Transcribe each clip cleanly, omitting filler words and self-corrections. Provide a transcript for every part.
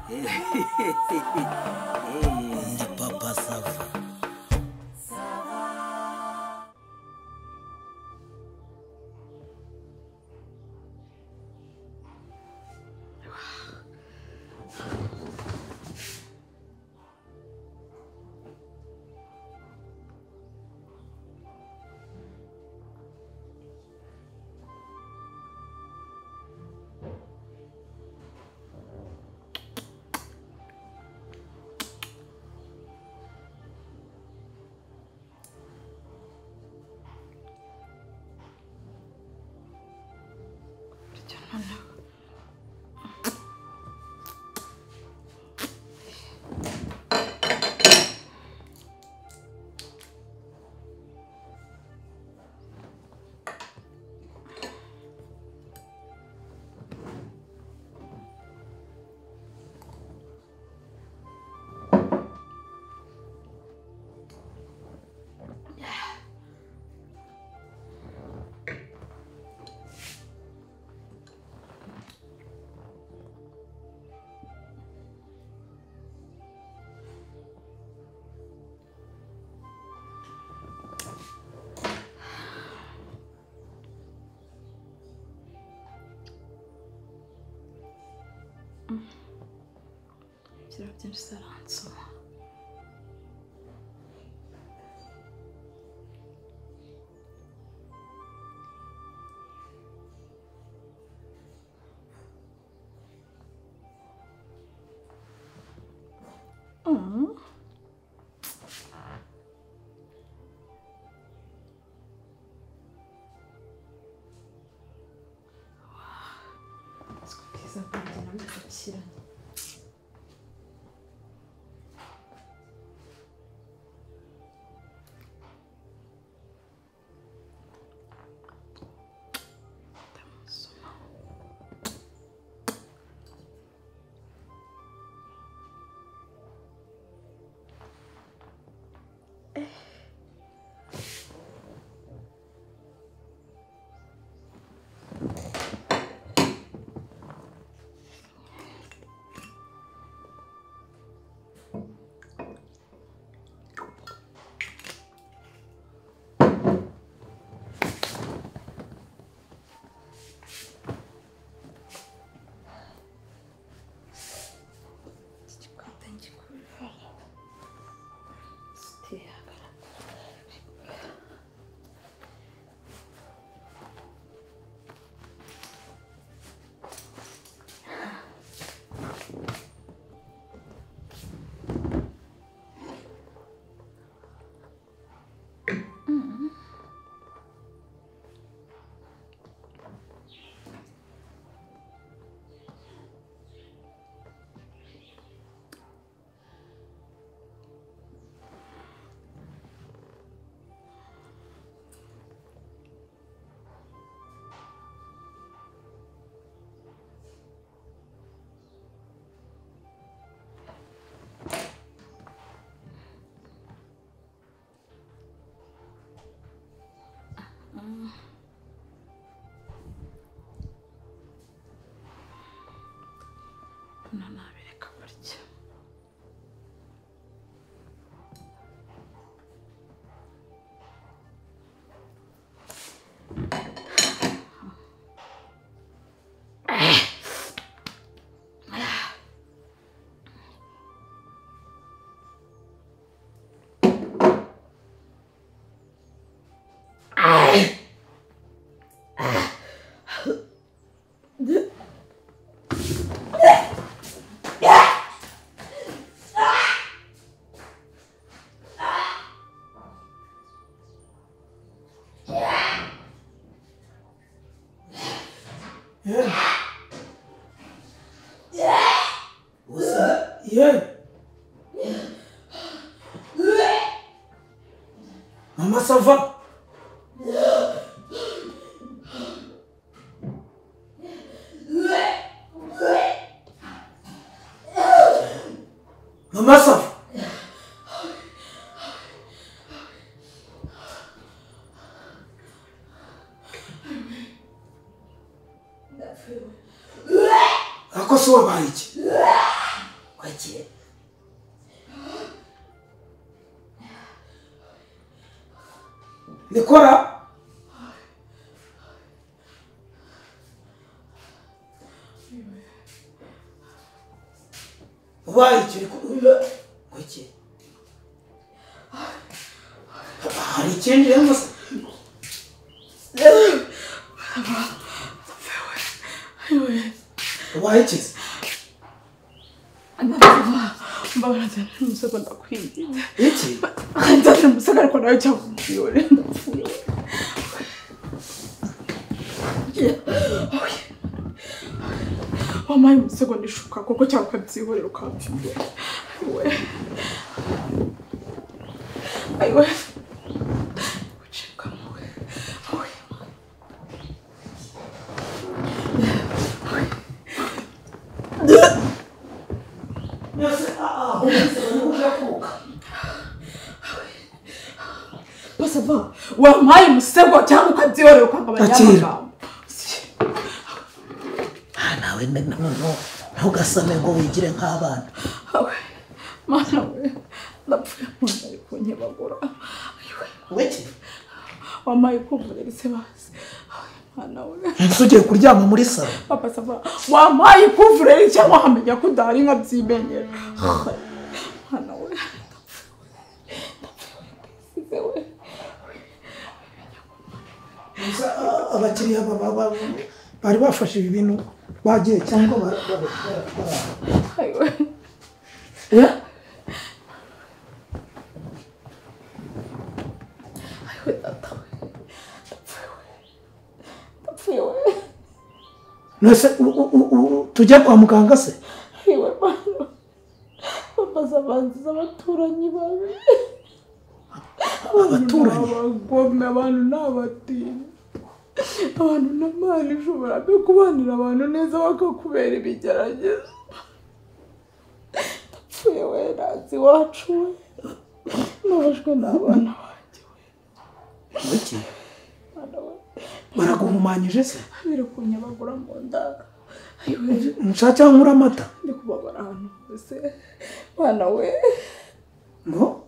Ndi papa Sava. Byinshi zaransoma. Sikubwiza kugenda bigakiranye. Nabireka gutya. Mama Sava. Mama Sava. Ako se wabaye iki? Agiye. Nikora. Why kiri kubiba? Kuki? Hari ikindi yamuse. Why kisi? Mbabara cyane umusego ndakwingiye. Iki? Ndetse umusego ariko nawe cyakubwiyore ndapfuye. Wamaye umusego nishuka kuko cyakabyihorera ukabyumva. Aiwe. Uceka muwe. Basava, wamaye umusego cyangwa ukabyihorera ukangabanya. Nawe ntugasame ngo wigire nk'abana. Mana we, ndapfuye umuntu ari kunyibagura. Weki? Wamaye kuvurira ise basi. Mana we. Nsugiye kuryama muri salo. Papa sava, wamaye kuvurira cyangwa hamenya ko udahari nkabyimenyera. Mana we. Abakiriya bari bafashe ibi bintu bagiye cyangwa Aiwe. Aiwe tata. Ndapfuye we. Nose tujya kwa muganga se? Aiwe bana. Papa zabanza abaturanyi babi. Abaturanyi abagome abantu n'abatini. Abantu n'amani ushobora kubanira abantu neza bakakubera ibigeragezo. Ndapfuye we nazi wacu we. Nabashwe n'abana banjye we. Weki? Baraguhumanyije se? Biri kunyabagura mu nda. Nshaka nkura amata? Ndi kubabara ahantu hose. Mana we. Ngo?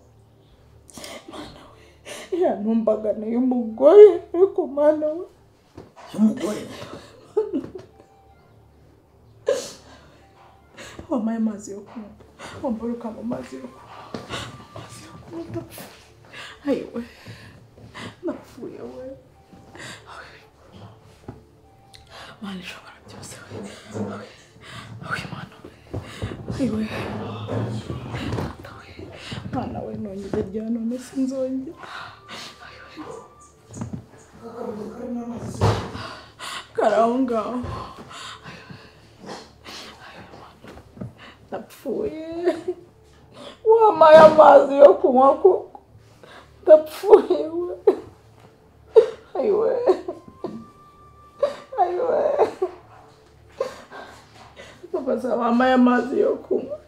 Mana we. Yantumbagane y'umugore ariko mana we. Y'umugore? Wamaye amazi yo kunywa. Wambaruka mu mazi yo kunywa. Aiwe. Napfuye we. Mana ishobora byose we. Mana we. Aiwe. Mana we nongeye rya none sinzongera. Karanga. Napfuye. Wamaye amazi yo kunywa kuko. Napfuye we. Aiwe. Aiwe. Papa wamaye amazi yo kunywa.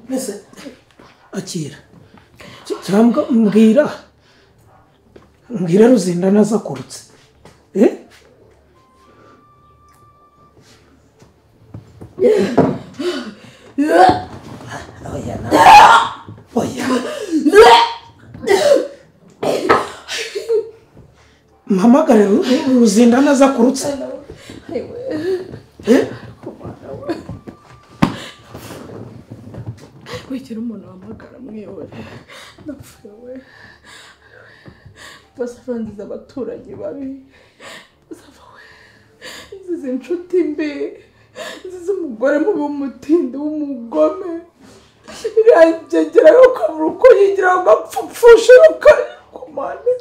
Mbese akira cyangwa mbwira Ruzindana azakurutse. Oya mpamagare Ruzindana azakurutse. Wikira umuntu wamagara mwewe. Ndapfuye we. Basafanziza abaturanyi babi. Basava we. Izi inshuti mbi. Izi umugore mubi w'umutindi w'umugome. Irangegera yo kabura uko yigira ngo apfupfushe ukayikomane.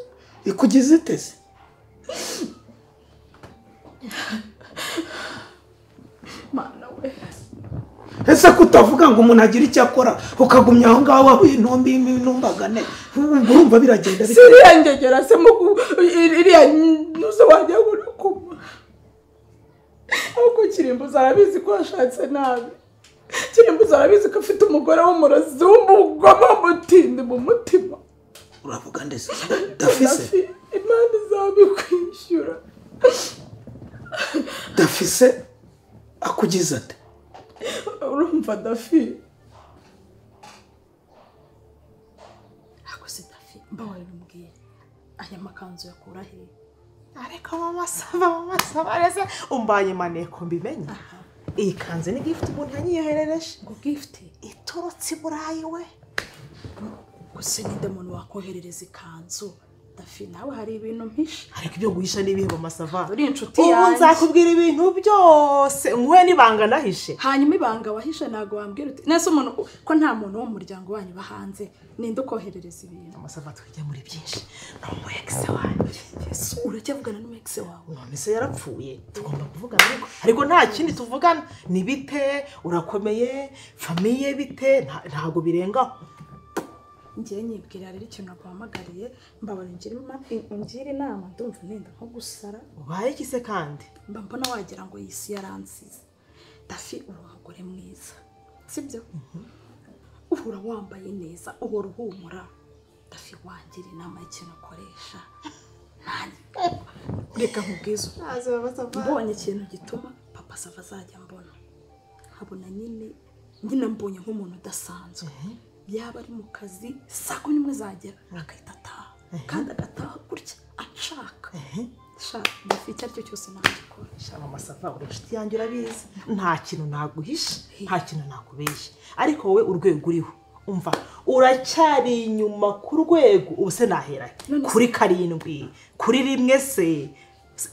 Ikugize iteze? Mana we. Ese kutavuga ngo umuntu agira icyo akora ukagumya aho ngaho aho intumbagane urumva biragenda bite? Siriyangegera se mugu iriya nuze wajya guri kuma. Ahubwo Kirimbuzi arabizi ko yashatse nabi. Kirimbuzi arabizi ko afite umugore w'umurozi w'umugome w'umutindi mu mutima. Uravuga ndetse Dafise? Imana izabikwishyura. Dafise akugize ate? umva Dafi ako se Dafi mbawe bimbwiye aya makanzu yakura he ariko mama saba rese umbaye maneko mbimenye iyi kanzu ni gift umuntu yanyiyoherereje ngo gift itorotse burayi we gusa ni demuntu wakoherereza ikanzu Dafi nawe hari ibintu mpisha ariko ibyo guhisha n'ibihebo masava uri inshuti yanjye nzakubwira ibintu byose nkwe nibanga nahishe hanyuma ibanga wahishe nago wambwira uti nese umuntu ko nta muntu wo mu muryango wanyu bahanze ninde ukoherereza ibintu masava tujya muri byinshi no mu ex wanjye Yesu uracyavugana n'umu ex wawe none se yarapfuye tugomba kuvugana ariko nta kindi tuvugana ni bite urakomeye famiye bite ntago birengaho ngiye nyibwira rero ikintu naguhamagariye mbabara ngira inama ndumva nenda nko gusara ubaye iki se kandi mba mbona wagira ngo yisi yaransize Dafi uri umugore mwiza sibyo uhora wambaye neza uhora uhumura Dafi wangira inama y'ikintu ukoresha reka nkubwize mbonye ikintu gituma papa Sava azajya mbona nkabona nyine mbonye nk'umuntu udasanzwe yaba ari mu kazi saa 11 zagera akahita ataha kandi agataha gutya ashaka Dafi icyo aricyo cyose nagikora shama masava uri inshuti yanjye urabizi nta kintu naguhisha nta kintu nakubeshya ariko wowe urwego uriho umva uracyari inyuma ku rwego ubuse nahera kuri 7 kuri 1 se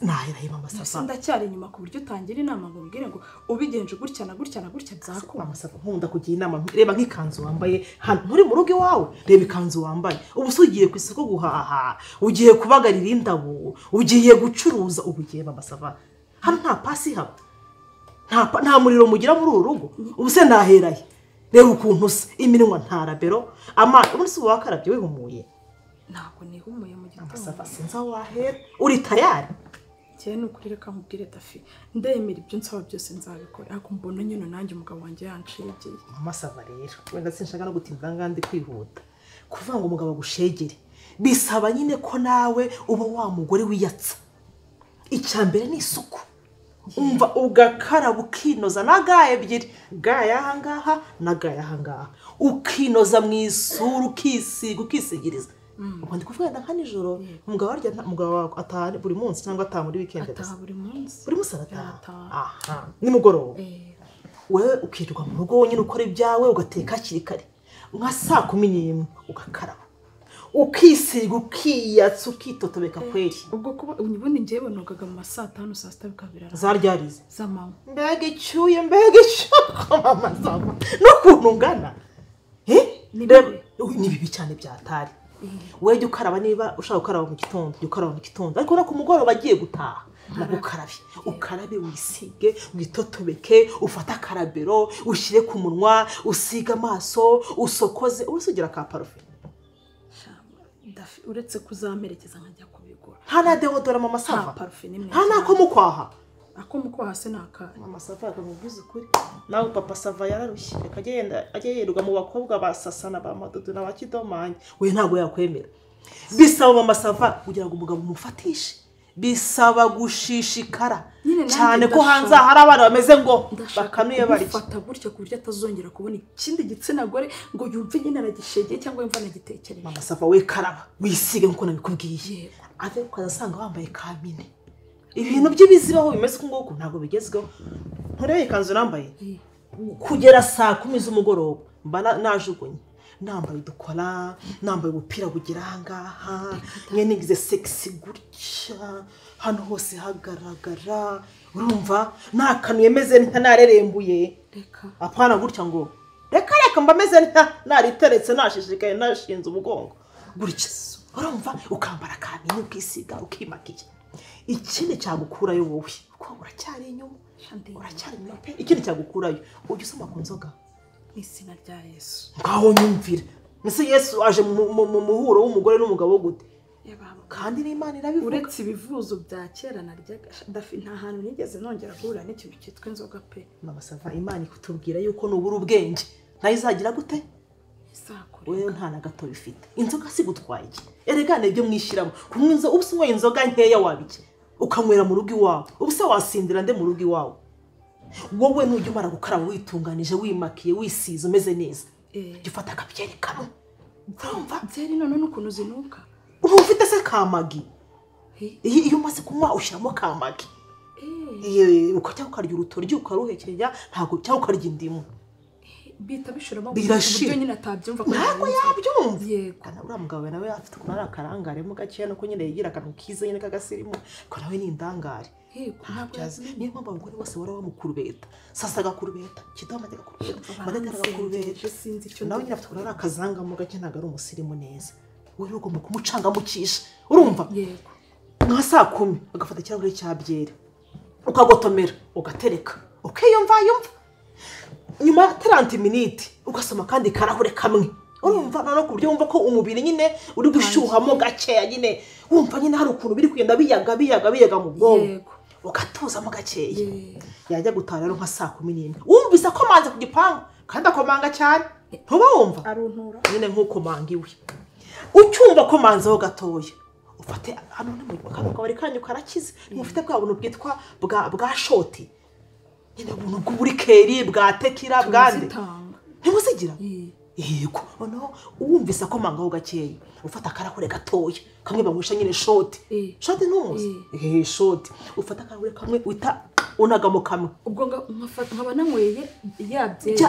nahera mama Sava ndacyari inyuma ku buryo utangira inama ngo mbwire ngo ubigenje gutya na gutya na gutya byakora mama Sava nkunda kugira inama reba nk'ikanzu wambaye hano nturi mu rugo iwawe reba ikanzu wambaye ubuse ugiye ku isoko guhaha ugiye kubagarira indabo ugiye gucuruza ubugiye mama Sava hano nta pasi haba nta muriro mugira muri uru rugo ubuse naheraye reba ukuntu se iminwa ntarabero umunsi wakarabye wihumuye ntabwo nihumuye mu gitondo Sava sinza wahera uri tayari cyane nukuri reka nkubwire Dafi ndemera ibyo nsaba byose nzabikora ariko mbona nyine nanjye umugabo wanjye yancegeye mama Sava rero wenda sinshaka no gutinda ngandi kwihuta kuvuga ngo umugabo gushegere bisaba nyine ko nawe uba wa mugore wiyatsa icyambere ni isuku umva ugakaraba ukinoza nagaye ebyiri gaya ahangaha nagaya ahangaha ukinoza mu isura ukisigiriza ubu ndi kuvuga nka nijoro umugabo ataha buri munsi cyangwa ataha muri weekend ataha buri munsi arataha aha nimugoroba wewe ukirirwa mu rugo nyine ukora ibyawe ugateka hakiri kare nka saa 11 ugakaraba ukisiga ukiyatsa ukitotobeka kweri ubwo kuba ubundi ngiye bonogaga mu saa 5 saa 6 bikabirara zaryarize zamama mbega icyuye mama Sava no kunungana ni bibi cyane byatari weje ukaraba niba ushaka gukaraba mu gitondo ukaraba mu gitondo ariko no ku mugoroba agiye gutaha ukarabe wisige witotobeke ufata karabero ushire ku munwa usiga amaso usokoze urusugira ka parufe Dafi uretse kuzamerekeza nkajya kubigura hana deodora mama Sava parufe nimwe hana ko mukwaha ako mukwaha se naka mama Sava akamuvuze kuri nawe papa Sava yararushye ajye yiruga mu bakobwa basasana ba madudu na bakidomanye we ntago yakwemera bisaba mama Sava kugira ngo umugabo umufatishe bisaba gushishikara cyane ko hanze hari abana bameze ngo bakanuye bari fata gutya ku buryo atazongera kubona ikindi gitsina gore ngo yumve nyine aragishegeye cyangwa yumva anagitekereza mama Sava we karaba wisige nkuko nabikubwiye ave ukazasanga wambaye kamine ibintu by'ibizibaho bimeze nguko ntago bigezweho ntoreye ikanzu nambaye kugera saa 10 z'umugoroba mba najugunye nambaye dukora nambaye ubupira bugira ahangaha nyene ngize sexy gutya hano hose hagaragara urumva nakanuye meze ntarerembuye reka apana gutya ngo reka mba meze nariteretse nashishikaye nashinze umugongo gutya urumva ukambara kamini ukisiga ukimakiye ikindi cyagukurayo wowe ko uracyari inyuma uracyari pe ikindi cyagukurayo ujye usoma ku nzoga n'izina rya Yesu ngaho nyumvira nese Yesu aje mu muhuro w'umugore n'umugabo gute kandi n'Imana irabivuga uretse ibivuzo bya kera naryaga Dafi nta hantu nigeze nongera guhura n'ikintu cyitwa inzoga pe mama Sava Imana ikutubwira yuko nubura ubwenge nayo izagira gute isakure wewe nta na gato bifite inzoga si gutwaye iki eregane ibyo mwishiramo kumwiza ubuswe inzoga nkeya wabike ukanywera mu rugo iwawe ubuse wasindira nde mu rugo iwawe wowe nujya umara gukaraba witunganije wimakiye wisize umeze neza jya ufata akabyeri kamwe urumva byeri none n'ukuntu zinuka ufite se kamagi iyo umaze kunywa ushyiramo kamagi ukajya ukarya urutoryi ukaruhekerera ntabwo cyangwa ukarya indimu bita bishoramo birashira nyine atabyumva ko ntabwo yabyumva yego kana uriya mugabo nawe afite ukuntu ari akarangaremo gakeya nuko nyine yigira akantu kiza nyine k'agasirimu ko nawe ni indangare niyo mpamvu abagore bose bahora bamukurubeta sasa agakurubeta kidomo ajya agakurubeta madede agakurubeta nawe nyine afite ukuntu ari akazangamo gake ntabwo ari umusirimu neza wowe ugomba kumucangamukisha urumva yego nka 10:00 agafata ikirahure cya byeri ukagotomera ugatereka ukiyumva nyuma 30 minutes ugasoma kandi karahure kamwe urumva none ku buryo wumva ko umubiri nyine uri gushyuhamo gakeya nyine wumva nyine hari ukuntu biri kugenda biyaga mu bwonko ugatuzamo gakeya yajya gutara rero nka 10:00 wumvise ko manze ku gipangu kandi akomanga cyane ntuba wumva aruntura nyine nk'uko mangiwe ucyumva ko manzeho gatoya ufate hano ni mu kabari kanyu karakize ufite bwa buntu bwitwa bwa shoti nyine buntu bw'uburikeri bwa tekira bwande ntimuzigira yego no uwumvise ko mangaho gakeya ufata akarahure gatoya kamwe bamwisha nyine shoti ntumuzi shoti ufata akarahure kamwe wita unagamo kamwe ubwo nkaba nanyweye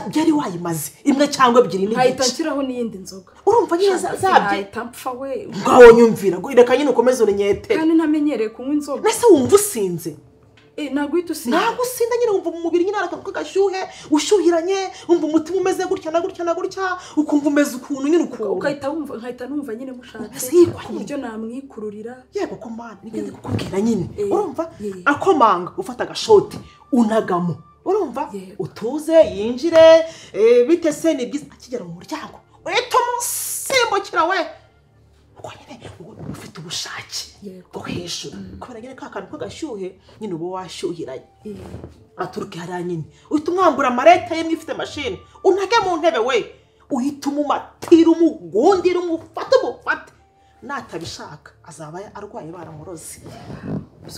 byari wayimaze imwe cyangwa ebyiri n'igice nkahita nshyiraho n'iyindi nzoga urumva nyine zabye nkahita mpfa we ngaho nyumvira reka nyine ukomeze urinyetere kandi ntamenyereye kunywa inzoga nese wumva usinze ntabwo uhita usinda ntabwo usinda nyine wumva mu mubiri nyine arakantu k'agashyuhe ushyuhiranye wumva umutima umeze gutya na gutya na gutya ukumva umeze ukuntu nyine ukuntu nkahita numva nyine mushatse ku buryo namwikururira yego ko mwana nigeze kukubwira nyine urumva akomanga ufata agashoti unagamo urumva utuze yinjire bite se ni byiza akigera mu muryango uhita umusimbukira we uko nyine ufite ubushake bwo hejuru kubera nyine ka kantu k'agashyuhe nyine uba washyuhiranye aturuke hariya nyine uhita umwambura amarete ye mwifite mashini unage mu ntebe we uhita umumatira umugundira umufate natabishaka azaba arwaye baramuroze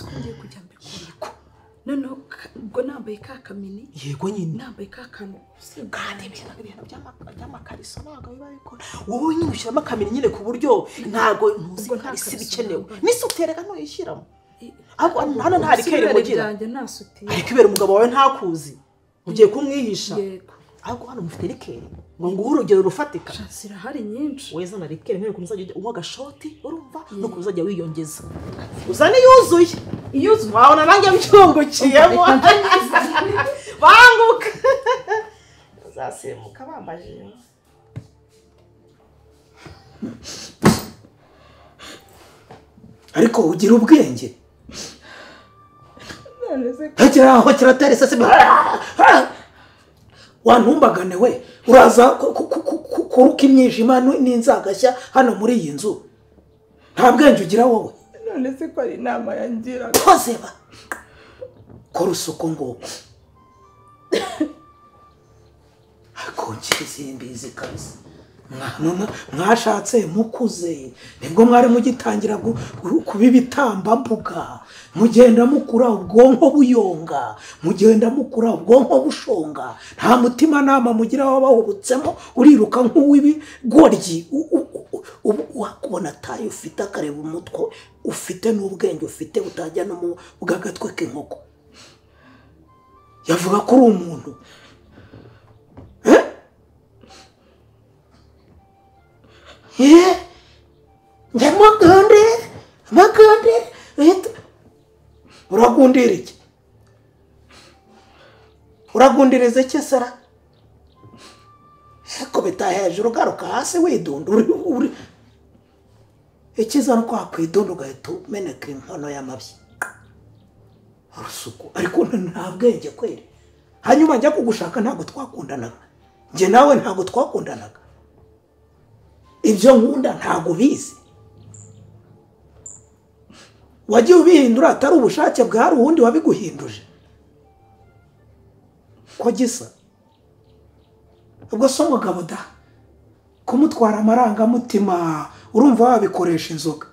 uko ngiye kujya mbikora noneho ubwo nambaye ka kamini yego nyine nambaye ka kantu kandi ibintu by'amakariso ntabwo biba bikora wowe nyine ushyiramo akamini nyine ku buryo ntabwo ntuzi ko isi bikenewe n'isi utereka ntuyishyiramo hano nta rikeri mugira ariko ibera umugabo wawe ntakuzi ugiye kumwihisha ahubwo hano mufite rikeri ngo nguhe urugero rufatika zirahari nyinshi weza na rikeri nk'uko uzajya unywa agashoti urumva nuko uzajya wiyongeza uzane yuzuye wabona nanjye mcyungukiyemo banguka uzasemuka bambaje ariko ugira ubwenge hagera aho kiratari sase wantumbagane we uraza kuruka imyijima n'inzagashya hano muri iyi nzu nta bwenge ugira wowe none se ko ari inama yangira kozeba kora usuko nguko akongeze imbizi kabisa mwashatse mukuze nibwo mwari mugitangira kubibitambambuga mugenda mukura ubwonko buyonga mugenda mukura ubwonko bushonga nta mutima nama mugira wabahubutsemo uriruka nk'uw'ibigoryi wakubona tayo ufite akareba umutwe ufite n'ubwenge ufite utajya no mu bwagatwe k'inkoko yavuga ko uri umuntu njya magande uragundira iki uragundiriza iki sara kubita hejuru ugaruka hasi widunda uri ikiza no kwakwidunda ugahita umeneka inkono y'amabyi urusuku ariko nta bwenge kweri hanyuma njya kugushaka ntabwo twakundanaga njye nawe ntabwo twakundanaga ibyo nkunda ntabwo ubizi wagiye ubihindura atari ubushake bwari uwundi wabiguhinduje ko gisa ubwo so mugabo da kumutwara amarangamutima urumva wabikoresha inzoga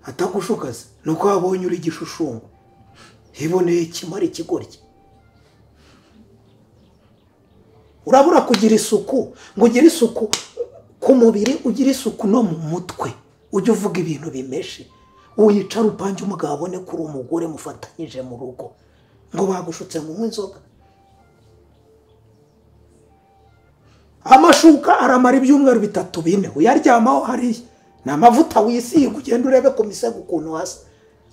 atagushukaze nuko wabonye uri igishushushungu hiboneye ikimara ikigoryi. Urabura kugira isuku ngo ugire isuku ku mubiri, ugire isuku no mu mutwe, ujye uvuga ibintu bimeshe. Uyicara upange umugabo abone kuri umugore mufatanyije mu rugo ngo bagushutse mu inzoga. Amashuka aramara ibyumweru 3-4 uyaryamaho hariya. Na mavuta wisiga ugenda urebe ku misego ukuntu hasa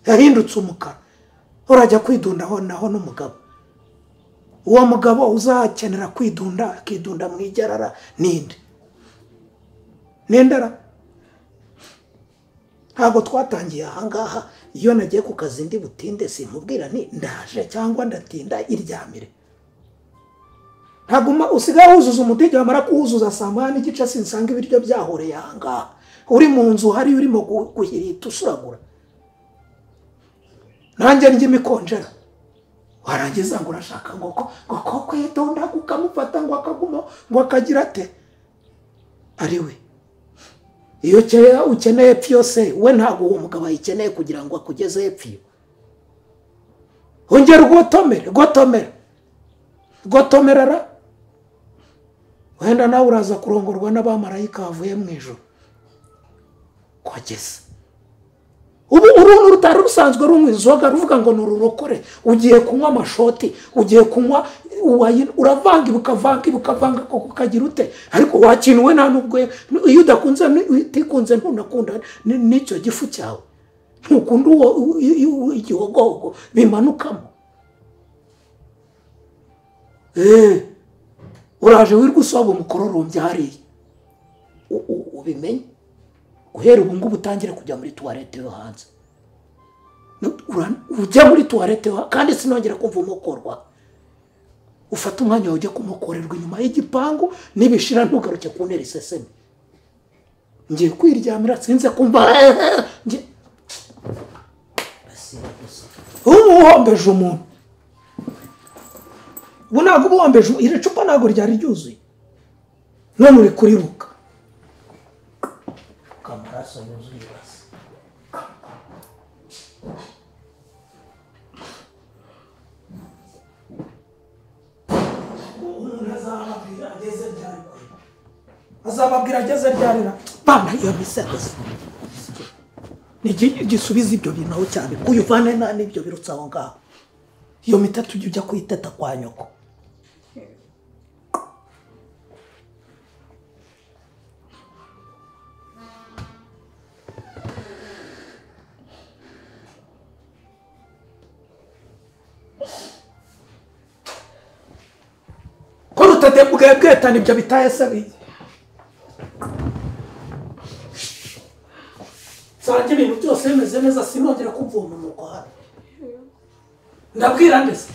yahindutse umukara. Urajya kwidundaho naho n'umugabo. Uwo mugabo uzakenera kwidunda akidunda mu igerara ninde? Nendara. Ntabwo twatangiye ahangaha iyo nagiye ku kazi ndi butinde simpubwira ni ndaje cyangwa ndatinda iryamire. Ntabwo usigaye wuzuza umutege wamara kuwuzuza saa 8:30 sinsanga ibiryo byahoreye ahangaha. Uri mu nzu hari urimo guhirita usuragura. Nanjye ndye mikonjera. Warangiza ngo urashaka ngo kwidonda ukamufata ngo akaguma ngo akagira ate? Ari we. Iyo ukeneye pyose we ntabwo uwo mugabo yikeneye kugira ngo akugeze epfyo. Ongera gotomerera. Wenda nawe uraza kurongorwa n'abamarayika bavuye mu ijuru. Kwageze. Ubu uruntu rutari rusanzwe rumwe inzoga ruvuga ngo nururokore, ugiye kunywa amashoti, ugiye kunywa uravanga ukavanga koko kagira ute, ariko wakinuwe nta nubwo iyo udakunze utikunze ntunakunda n'icyo gifu cyawe. Ntukunda uwo igihogogo bimanukamo. Uraje wirwa usaba umukororombya hariya. Ubimenye. Guhera ubu ngubu utangire kujya muri toilette yo hanze. Ujya muri toilette kandi sinongera kumva umukorwa. Ufata umwanya wawe ujye kumukorerwa inyuma y'igipangu nibishira ntugaruke ku ntera iseseme. Ngiye kwiryamira sinze kumva ngiye uhombeje umuntu. Ubu ntabwo uhombeje iri cupa ntabwo ryari ryuzuye. None uri kuriruka. Amaraso yuzuye basi. Azababwira ageze ryarira. Bana iyo misegose. Gisubiza ibyo bintu cyane. Kuyuvane na n'ibyo birutsa aho ngaho. Iyo mitatu ujya kuyiteta kwa nyoko. Bwetana ibyo bitaye sabi. Sanje ibintu byose bimeze neza sinongera kumva umuntu kwa. Ndabwira ndese.